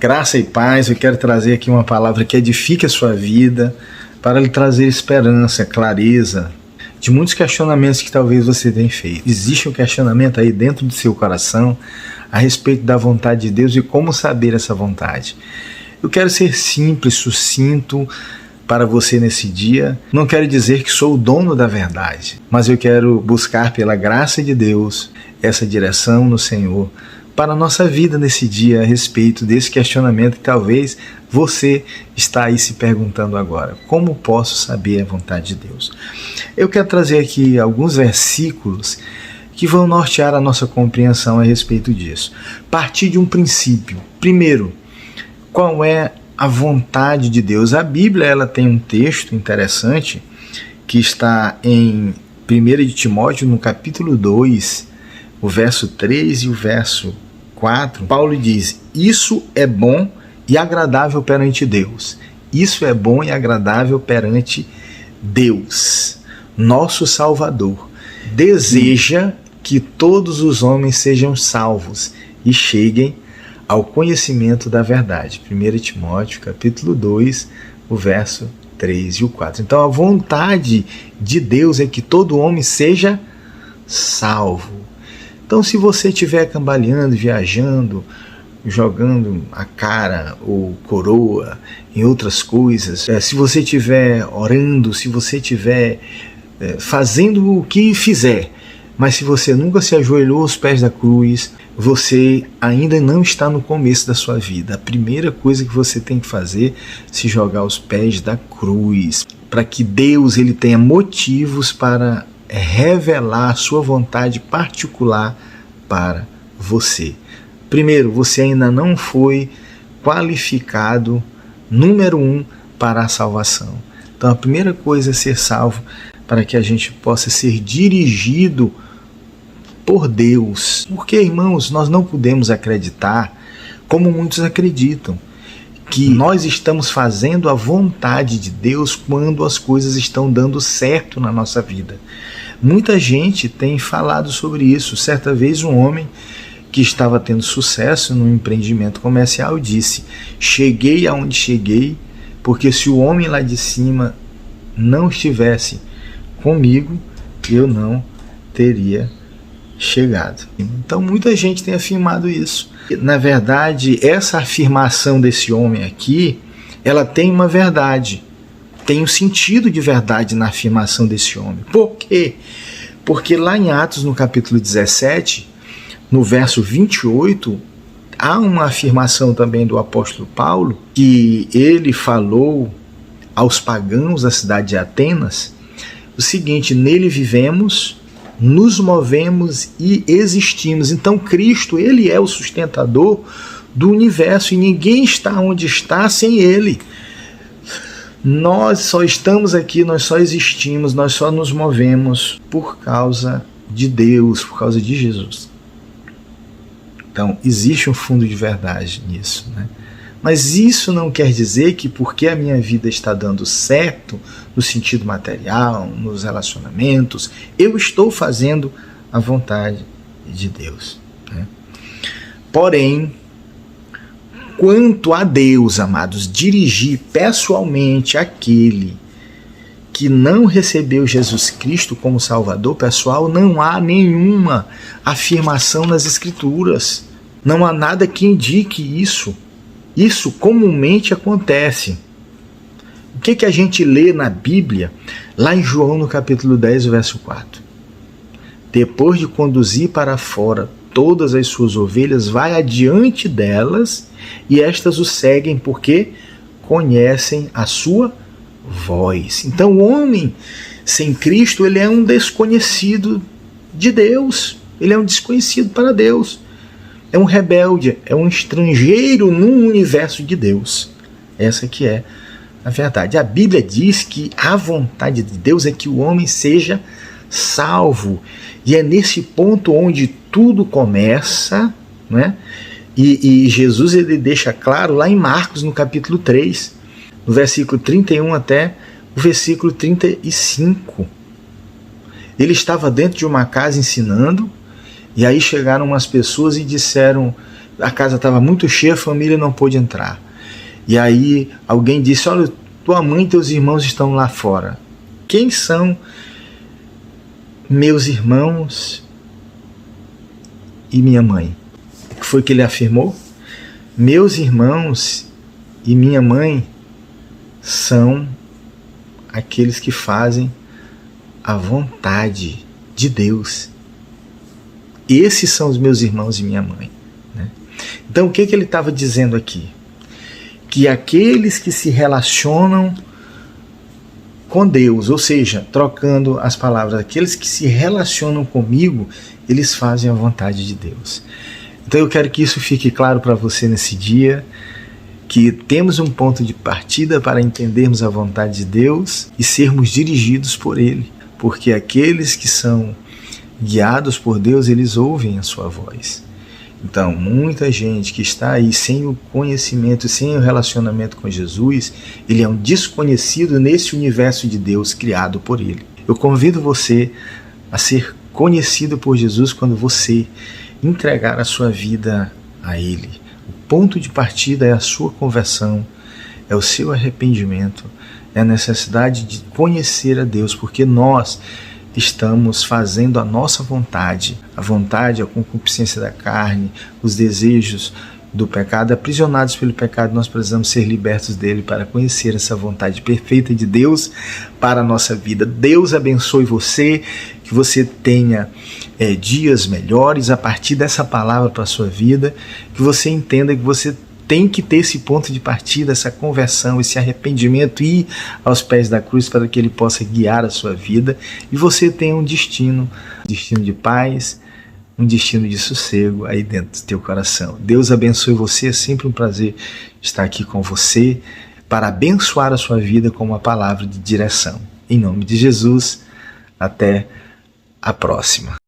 Graça e paz, eu quero trazer aqui uma palavra que edifique a sua vida, para lhe trazer esperança, clareza, de muitos questionamentos que talvez você tenha feito. Existe um questionamento aí dentro do seu coração a respeito da vontade de Deus e como saber essa vontade. Eu quero ser simples, sucinto para você nesse dia. Não quero dizer que sou o dono da verdade, mas eu quero buscar pela graça de Deus essa direção no Senhor para a nossa vida nesse dia a respeito desse questionamento que talvez você está aí se perguntando agora. Como posso saber a vontade de Deus? Eu quero trazer aqui alguns versículos que vão nortear a nossa compreensão a respeito disso. Partir de um princípio. Primeiro, qual é a vontade de Deus? A Bíblia ela tem um texto interessante que está em 1 de Timóteo, no capítulo 2, o verso 3 e o verso 4, Paulo diz: isso é bom e agradável perante Deus. Isso é bom e agradável perante Deus, nosso Salvador. Deseja que todos os homens sejam salvos e cheguem ao conhecimento da verdade. 1 Timóteo, capítulo 2, o verso 3 e o 4. Então a vontade de Deus é que todo homem seja salvo. Então, se você estiver cambaleando, viajando, jogando a cara ou coroa em outras coisas, se você estiver orando, se você estiver fazendo o que fizer, mas se você nunca se ajoelhou aos pés da cruz, você ainda não está no começo da sua vida. A primeira coisa que você tem que fazer é se jogar aos pés da cruz, para que Deus ele tenha motivos para revelar a sua vontade particular para você. Primeiro, você ainda não foi qualificado, número 1, para a salvação. Então a primeira coisa é ser salvo, para que a gente possa ser dirigido por Deus. Porque, irmãos, nós não podemos acreditar, como muitos acreditam, que nós estamos fazendo a vontade de Deus quando as coisas estão dando certo na nossa vida. Muita gente tem falado sobre isso. Certa vez um homem que estava tendo sucesso no empreendimento comercial disse: cheguei aonde cheguei porque se o homem lá de cima não estivesse comigo, eu não teria chegado. Então muita gente tem afirmado isso. Na verdade, essa afirmação desse homem aqui, ela tem uma verdade, tem um sentido de verdade na afirmação desse homem. Por quê? Porque lá em Atos, no capítulo 17, no verso 28, há uma afirmação também do apóstolo Paulo, que ele falou aos pagãos da cidade de Atenas, o seguinte: nele vivemos, nos movemos e existimos. Então Cristo, ele é o sustentador do universo e ninguém está onde está sem ele. Nós só estamos aqui, nós só existimos, nós só nos movemos por causa de Deus, por causa de Jesus. Então existe um fundo de verdade nisso, né? Mas isso não quer dizer que porque a minha vida está dando certo no sentido material, nos relacionamentos, eu estou fazendo a vontade de Deus, né? Porém, quanto a Deus, amados, dirigir pessoalmente aquele que não recebeu Jesus Cristo como Salvador pessoal, não há nenhuma afirmação nas Escrituras. Não há nada que indique isso. Isso comumente acontece. O que a gente lê na Bíblia, lá em João, no capítulo 10, verso 4? Depois de conduzir para fora todas as suas ovelhas, vai adiante delas e estas o seguem porque conhecem a sua voz. Então o homem sem Cristo, ele é um desconhecido de Deus. Ele é um desconhecido para Deus. É um rebelde, é um estrangeiro no universo de Deus. Essa que é a verdade. A Bíblia diz que a vontade de Deus é que o homem seja salvo. E é nesse ponto onde tudo começa, né? E Jesus ele deixa claro lá em Marcos, no capítulo 3, no versículo 31 até o versículo 35. Ele estava dentro de uma casa ensinando, e aí chegaram umas pessoas e disseram: a casa estava muito cheia, a família não pôde entrar. E aí alguém disse: olha, tua mãe e teus irmãos estão lá fora. Quem são meus irmãos e minha mãe? O que foi que ele afirmou? Meus irmãos e minha mãe são aqueles que fazem a vontade de Deus. Esses são os meus irmãos e minha mãe, né? Então o que ele estava dizendo aqui? Que aqueles que se relacionam com Deus, ou seja, trocando as palavras, aqueles que se relacionam comigo, eles fazem a vontade de Deus. Então eu quero que isso fique claro para você nesse dia, que temos um ponto de partida para entendermos a vontade de Deus e sermos dirigidos por Ele, porque aqueles que são guiados por Deus, eles ouvem a sua voz. Então, muita gente que está aí sem o conhecimento, sem o relacionamento com Jesus, ele é um desconhecido nesse universo de Deus criado por Ele. Eu convido você a ser conhecido por Jesus quando você entregar a sua vida a Ele. O ponto de partida é a sua conversão, é o seu arrependimento, é a necessidade de conhecer a Deus, porque nós estamos fazendo a nossa vontade, a vontade, a concupiscência da carne, os desejos do pecado, aprisionados pelo pecado. Nós precisamos ser libertos dele para conhecer essa vontade perfeita de Deus para a nossa vida. Deus abençoe você, que você tenha dias melhores a partir dessa palavra para a sua vida, que você entenda que você tem que ter esse ponto de partida, essa conversão, esse arrependimento, ir aos pés da cruz para que Ele possa guiar a sua vida e você tenha um destino de paz, um destino de sossego aí dentro do teu coração. Deus abençoe você, é sempre um prazer estar aqui com você para abençoar a sua vida com uma palavra de direção. Em nome de Jesus, até a próxima.